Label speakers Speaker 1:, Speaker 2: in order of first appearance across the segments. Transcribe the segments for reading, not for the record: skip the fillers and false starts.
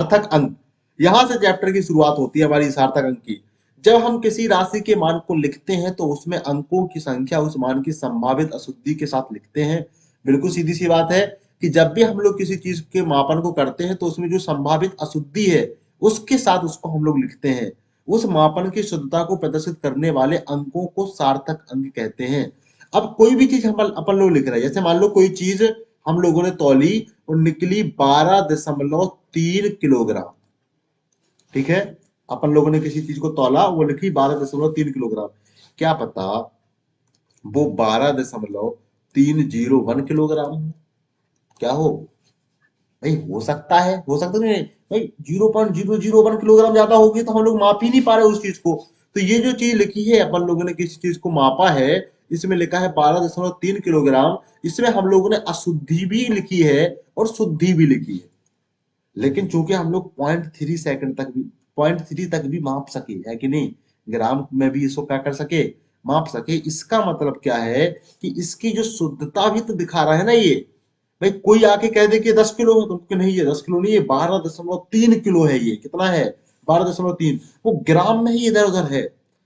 Speaker 1: सार्थक अंक, यहां से चैप्टर की शुरुआत होती है हमारी सार्थक अंक की। जब हम किसी राशि के मान को लिखते हैं तो उसमें अंकों की संख्या उस मान की संभावित अशुद्धि के साथ लिखते हैं। बिल्कुल सीधी सी बात है कि जब भी हम लोग किसी चीज के मापन को करते हैं तो उसमें जो संभावित अशुद्धि है उसके साथ उसको हम लोग लिखते हैं। उस मापन की शुद्धता को प्रदर्शित करने वाले अंकों को सार्थक अंक कहते हैं। अब कोई भी चीज हम अपन लोग लिख रहे हैं, जैसे मान लो कोई चीज हम लोगों ने तौली और निकली 12.3 किलोग्राम, ठीक है। अपन लोगों ने किसी चीज को तौला, वो लिखी 12.3 किलोग्राम। क्या पता वो 12.301 किलोग्राम हो, क्या हो भाई, हो सकता है, हो सकता नहीं भाई, 0.001 किलोग्राम ज्यादा होगी तो हम लोग माप ही नहीं पा रहे उस चीज को। तो ये जो चीज लिखी है, अपन लोगों ने किसी चीज को मापा है, इसमें लिखा है 12.3 किलोग्राम, इसमें हम लोगों ने अशुद्धि भी लिखी है और शुद्धि भी लिखी है। लेकिन चूंकि हम लोग 0.3 सेकंड तक भी, 0.3 तक भी माप सके, है कि नहीं, ग्राम में भी इसको क्या कर सके, माप सके, इसका मतलब क्या है कि इसकी जो शुद्धता भी तो दिखा रहा है ना ये। भाई कोई आके कह दे कि 10 किलो है, तुमको नहीं है 10 किलो नहीं है, 12.3 किलो है, ये कितना है, 12.3, वो ग्राम में ही इधर उधर है,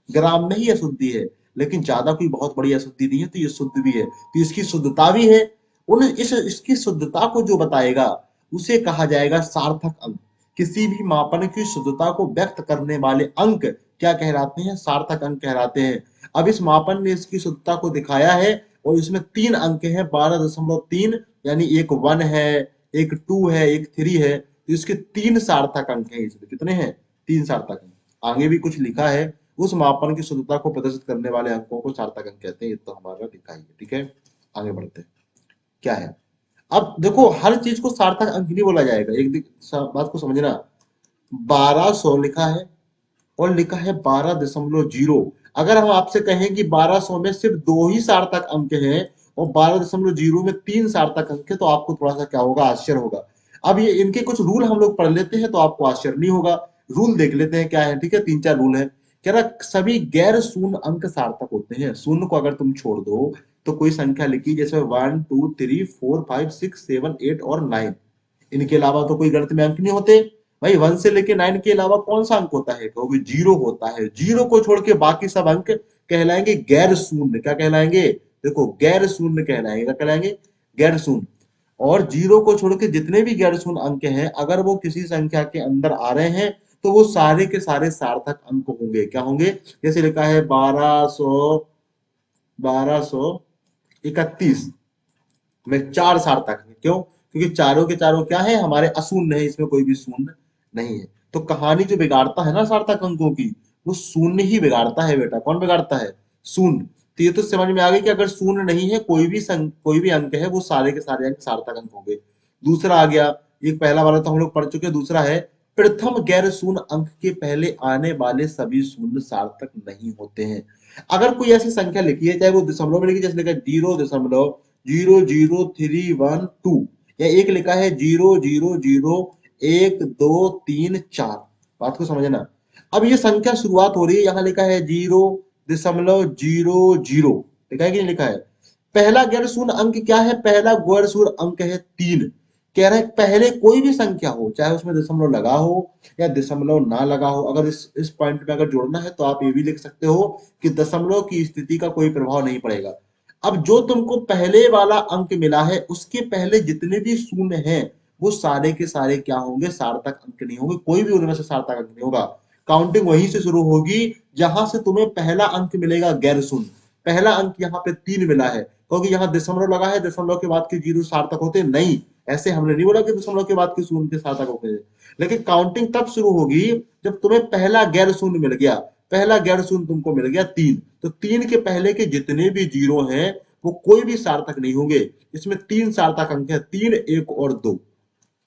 Speaker 1: ग्राम में ही अशुद्धि है। लेकिन ज्यादा कोई बहुत बड़ी अशुद्धि नहीं है, तो ये शुद्ध भी है, तो इसकी शुद्धता भी है। उन इसकी शुद्धता को जो बताएगा उसे कहा जाएगा सार्थक अंक। किसी भी मापन की शुद्धता को व्यक्त करने वाले अंक क्या कहलाते हैं, सार्थक अंक कहलाते हैं। अब इस मापन ने इसकी शुद्धता को दिखाया है और इसमें 3 अंक है, 12.3, यानी एक 1 है, एक 2 है, एक 3 है, तो इसके 3 सार्थक अंक है। इसमें कितने हैं, 3 सार्थक अंक। आगे भी कुछ लिखा है, उस मापन की शुद्धता को प्रदर्शित करने वाले अंकों को सार्थक अंक कहते हैं, ये तो हमारा लिखा ही है, ठीक है। आगे बढ़ते हैं, क्या है। अब देखो, हर चीज को सार्थक अंक नहीं बोला जाएगा, बात को समझना। 1200 लिखा है और लिखा है 12.0। अगर हम आपसे कहें कि 1200 में सिर्फ 2 ही सार्थक अंक हैं और 12.0 में 3 सार्थक अंक है, तो आपको थोड़ा सा क्या होगा, आश्चर्य होगा। अब ये इनके कुछ रूल हम लोग पढ़ लेते हैं तो आपको आश्चर्य नहीं होगा। रूल देख लेते हैं क्या है, ठीक है, 3-4 रूल है। कह रहा सभी गैर शून्य अंक सार्थक होते हैं। शून्य को अगर तुम छोड़ दो तो कोई संख्या लिखी, जैसे 1 2 3 4 5 6 7 8 और 9, इनके अलावा तो कोई गणित में अंक नहीं होते। भाई 1 से लेके 9 के अलावा कौन सा अंक होता है, कहोगे 0 होता है। 0 को छोड़ के बाकी सब अंक कहलाएंगे गैर शून्य। क्या कहलाएंगे, देखो गैर शून्य कहलाएंगे, क्या कहलाएंगे, गैर शून्य। और 0 को छोड़ के जितने भी गैर शून्य अंक हैं, अगर वो किसी संख्या के अंदर आ रहे हैं तो वो सारे के सारे सार्थक अंक होंगे। क्या होंगे, जैसे लिखा है 1231 में 4 सार्थक है। क्यों, क्योंकि चारों के चारों क्या है, हमारे अशून्य है, इसमें कोई भी शून्य नहीं है। तो कहानी जो बिगाड़ता है ना सार्थक अंकों की, वो शून्य ही बिगाड़ता है बेटा। कौन बिगाड़ता है, शून्य। तो ये तो समझ में आ गई कि अगर शून्य नहीं है कोई भी अंक है, वो सारे के सारे अंक सार्थक अंक होंगे। दूसरा आ गया, एक पहला वाला तो हम लोग पढ़ चुके हैं, दूसरा है प्रथम गैर शून्य अंक के पहले आने वाले सभी शून्य सार्थक नहीं होते हैं। अगर कोई ऐसी संख्या लिखी है, चाहे वो दशमलव में लिखी, जैसे लिखा है 0.00312, या एक लिखा है 0.00123 4, बात को समझना। अब ये संख्या शुरुआत हो रही है, यहां लिखा है 0.00, लिखा है कि नहीं लिखा है। पहला गैर शून्य अंक क्या है, पहला गैर शून्य अंक है 3। कह रहा है पहले कोई भी संख्या हो, चाहे उसमें दशमलव लगा हो या दशमलव ना लगा हो, अगर इस पॉइंट में अगर जोड़ना है तो आप ये भी लिख सकते हो कि दशमलव की स्थिति का कोई प्रभाव नहीं पड़ेगा। अब जो तुमको पहले वाला अंक मिला है उसके पहले जितने भी शून्य हैं वो सारे के सारे क्या होंगे, सार्थक अंक नहीं होंगे, कोई भी उनमें से सार्थक अंक नहीं होगा। काउंटिंग वहीं से शुरू होगी जहां से तुम्हें पहला अंक मिलेगा गैर शून्य। पहला अंक यहाँ पे 3 मिला है, क्योंकि यहाँ दशमलव लगा है, दशमलव के बाद के 0 सार्थक होते नहीं। ऐसे हमने नहीं बोला कि दशमलव के बाद के शून्य के सार्थक होते हैं। लेकिन काउंटिंग तब शुरू होगी जब तुम्हें पहला गैर शून्य मिल गया। पहला गैर शून्य तुमको मिल गया 3, तो 3 के पहले के जितने भी 0 हैं वो कोई भी सार्थक नहीं होंगे। इसमें 3 सार्थक अंक है, 3 1 और 2,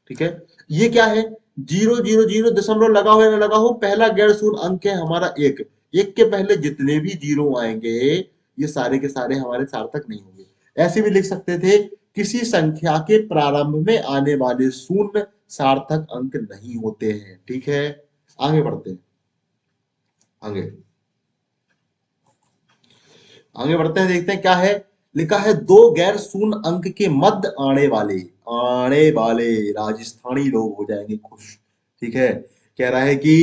Speaker 1: ठीक है। ये क्या है, 000 दशमलव लगा हो या ना लगा हो, पहला गैर शून्य अंक है हमारा 1। 1 के पहले जितने भी 0 आएंगे ये सारे के सारे हमारे सार्थक नहीं होंगे। ऐसे भी लिख सकते थे, किसी संख्या के प्रारंभ में आने वाले शून्य सार्थक अंक नहीं होते हैं, ठीक है। आगे बढ़ते हैं, आगे आगे बढ़ते हैं, देखते हैं क्या है। लिखा है दो गैर शून्य अंक के मध्य आने वाले, राजस्थानी लोग हो जाएंगे खुश, ठीक है। कह रहा है कि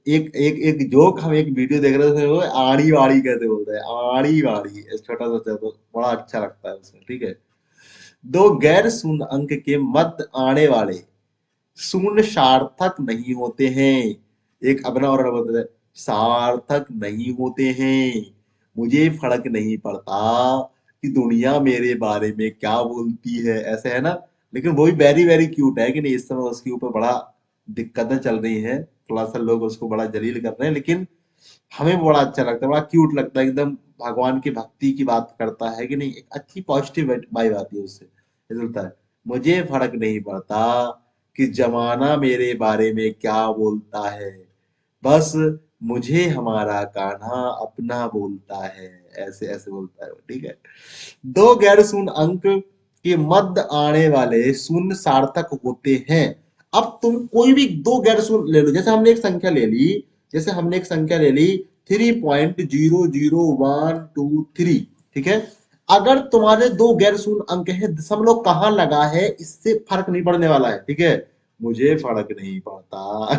Speaker 1: एक एक एक जोक, हम एक वीडियो देख रहे थे, वो आड़ी वाड़ी कैसे बोलते हैं, आड़ी वाड़ी, छोटा सा तो बड़ा अच्छा लगता है उसमें, ठीक है। दो गैर शून्य अंक के मध्य आने वाले शून्य सार्थक नहीं होते हैं। एक अपना और बोलते हैं, सार्थक नहीं होते हैं। मुझे फर्क नहीं पड़ता कि दुनिया मेरे बारे में क्या बोलती है, ऐसे है ना। लेकिन वो भी वेरी वेरी क्यूट है कि नहीं, इस समय उसके ऊपर बड़ा दिक्कतें चल रही हैं, थोड़ा सा लोग उसको बड़ा जलील कर रहे हैं, लेकिन हमें बड़ा अच्छा लगता है, बड़ा क्यूट लगता है एकदम। भगवान की भक्ति की बात करता है कि नहीं, एक अच्छी पॉजिटिव वाइब आती है उससे, ऐसा लगता है। मुझे फर्क नहीं पड़ता कि जमाना मेरे बारे में क्या बोलता है, बस मुझे हमारा कान्हा अपना बोलता है, ऐसे ऐसे बोलता है वो, ठीक है। दो गैर शून्य अंक के मध्य आने वाले शून्य सार्थक होते हैं। अब तुम कोई भी दो गैर शून्य ले लो, जैसे हमने एक संख्या ले ली, जैसे हमने एक संख्या ले ली 3.00123, ठीक है। अगर तुम्हारे दो गैर शून्य अंक है, दशमलव कहाँ लगा है इससे फर्क नहीं पड़ने वाला है, ठीक है। मुझे फर्क नहीं पड़ता।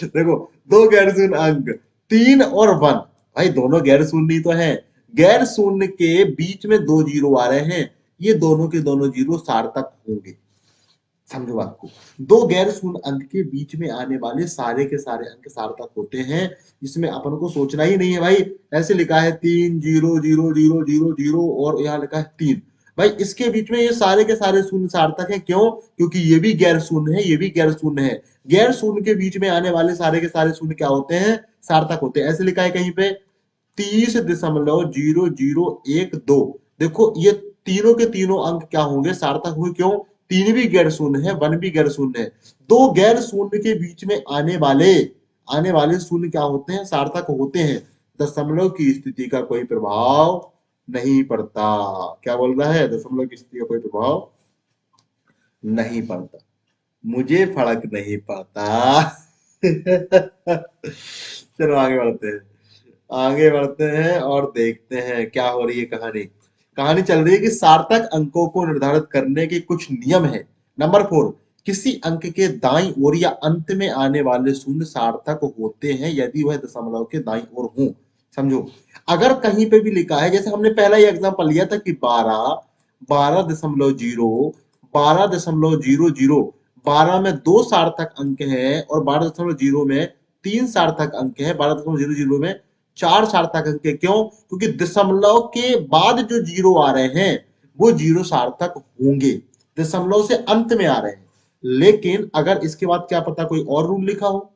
Speaker 1: देखो, दो गैर शून्य अंक 3 और 1, भाई दोनों गैर शून्य ही तो है। गैर शून्य के बीच में दो जीरो आ रहे हैं, ये दोनों के दोनों जीरो सार्थक होंगे। समझो बात को, दो गैर शून्य अंक के बीच में आने वाले सारे के सारे अंक सार्थक होते हैं। इसमें अपन को सोचना ही नहीं है भाई। ऐसे लिखा है 3 0 0 0 0 0 और यहाँ लिखा है 3, भाई इसके बीच में ये सारे के सारे शून्य सार्थक है। क्यों? क्योंकि ये भी गैर शून्य है, ये भी गैर शून्य है। गैर शून्य के बीच में आने वाले सारे के सारे शून्य क्या होते हैं? सार्थक होते हैं। ऐसे लिखा है कहीं पे 30.0012। देखो ये तीनों के तीनों अंक क्या होंगे? सार्थक हुए। क्यों? तीन भी गैर शून्य है, वन भी गैर शून्य है। दो गैर शून्य के बीच में आने वाले शून्य क्या होते हैं? सार्थक होते हैं। दशमलव की स्थिति का कोई प्रभाव नहीं पड़ता। क्या बोल रहा है? दशमलव की स्थिति का कोई प्रभाव नहीं पड़ता। मुझे फर्क नहीं पड़ता। चलो आगे बढ़ते हैं, आगे बढ़ते हैं और देखते हैं क्या हो रही है कहानी। कहानी चल रही है कि सार्थक अंकों को निर्धारित करने के कुछ नियम है। नंबर 4, किसी अंक के दाईं ओर या अंत में आने वाले शून्य सार्थक होते हैं यदि वह दशमलव के दाईं ओर हो। समझो, अगर कहीं पे भी लिखा है, जैसे हमने पहला ही एग्जांपल लिया था कि 12.0, 12.00, 12 में दो सार्थक अंक हैं और 12.0 में तीन सार्थक अंक है, 12.00 में चार सार्थक अंक है। क्यों? क्योंकि दशमलव के बाद जो जीरो आ रहे हैं वो जीरो सार्थक होंगे, दशमलव से अंत में आ रहे हैं। लेकिन अगर इसके बाद क्या पता कोई और रूल लिखा हो,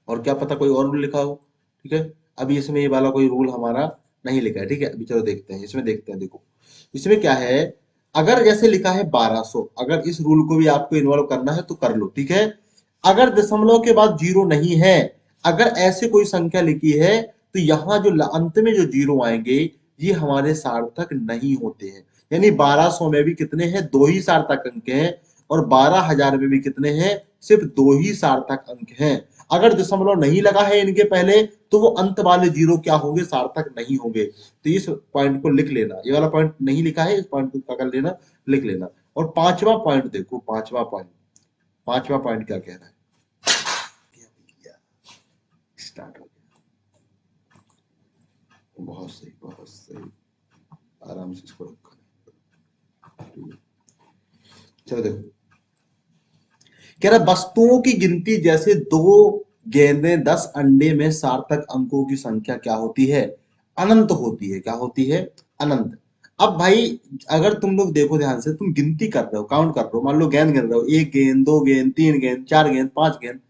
Speaker 1: और क्या पता कोई और रूल लिखा हो, ठीक है। अभी इसमें ये वाला कोई रूल हमारा नहीं लिखा है, ठीक है। अभी चलो देखते हैं, इसमें देखते हैं। देखो इसमें क्या है, अगर जैसे लिखा है 1200, अगर इस रूल को भी आपको इन्वॉल्व करना है तो कर लो, ठीक है। अगर दशमलव के बाद जीरो नहीं है, अगर ऐसे कोई संख्या लिखी है, तो यहाँ जो अंत में जो जीरो आएंगे ये हमारे सार्थक नहीं होते हैं। यानी 1200 में भी कितने हैं? दो ही सार्थक अंक हैं। और 12,000 में भी कितने हैं? सिर्फ दो ही सार्थक अंक हैं। अगर दशमलव नहीं लगा है इनके पहले, तो वो अंत वाले जीरो क्या होंगे? सार्थक नहीं होंगे। तो इस पॉइंट को लिख लेना, ये वाला पॉइंट नहीं लिखा है, इस पॉइंट को क्या कर लेना? लिख लेना। और पांचवा पॉइंट देखो, पांचवा पॉइंट क्या कह रहा है? स्टार्ट हो गया, बहुत सही, बहुत सही। आराम से इसको रखो। चलो देखो, कह रहा वस्तुओं की गिनती जैसे 2 गेंदें 10 अंडे में सार्थक अंकों की संख्या क्या होती है? अनंत होती है। क्या होती है? अनंत। अब भाई अगर तुम लोग देखो ध्यान से, तुम गिनती कर रहे हो, काउंट कर रहे हो, मान लो गेंद गिन रहे हो, 1 गेंद, 2 गेंद, 3 गेंद, 4 गेंद, 5 गेंद।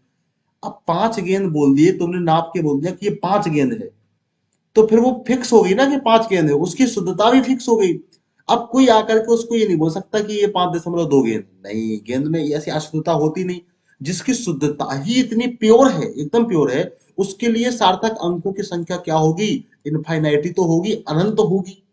Speaker 1: अब 5 गेंद बोल दिए तुमने, नाप के बोल दिया कि ये 5 गेंद है, तो फिर वो फिक्स हो गई ना कि 5 गेंद है, उसकी शुद्धता भी फिक्स हो गई। अब कोई आकर के उसको ये नहीं बोल सकता कि ये 5.2 गेंद, नहीं, गेंद में ऐसी अशुद्धता होती नहीं। जिसकी शुद्धता ही इतनी प्योर है, एकदम प्योर है, उसके लिए सार्थक अंकों की संख्या क्या होगी? इनफाइनाइटी तो होगी, अनंत होगी।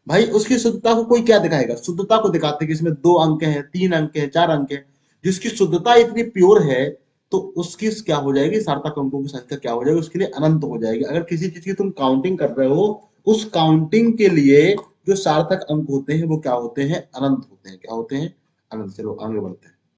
Speaker 1: भाई उसकी शुद्धता को कोई क्या दिखाएगा? शुद्धता को दिखाते कि इसमें 2 अंक हैं, 3 अंक हैं, 4 अंक हैं। जिसकी शुद्धता इतनी प्योर है, तो उसकी क्या हो जाएगी? सार्थक अंकों की संख्या क्या हो जाएगी? उसके लिए अनंत हो जाएगी। अगर किसी चीज की तुम काउंटिंग कर रहे हो, उस काउंटिंग के लिए जो सार्थक अंक होते हैं वो क्या होते हैं? अनंत होते हैं। क्या होते हैं? अनंत। चलो आगे बढ़ते हैं।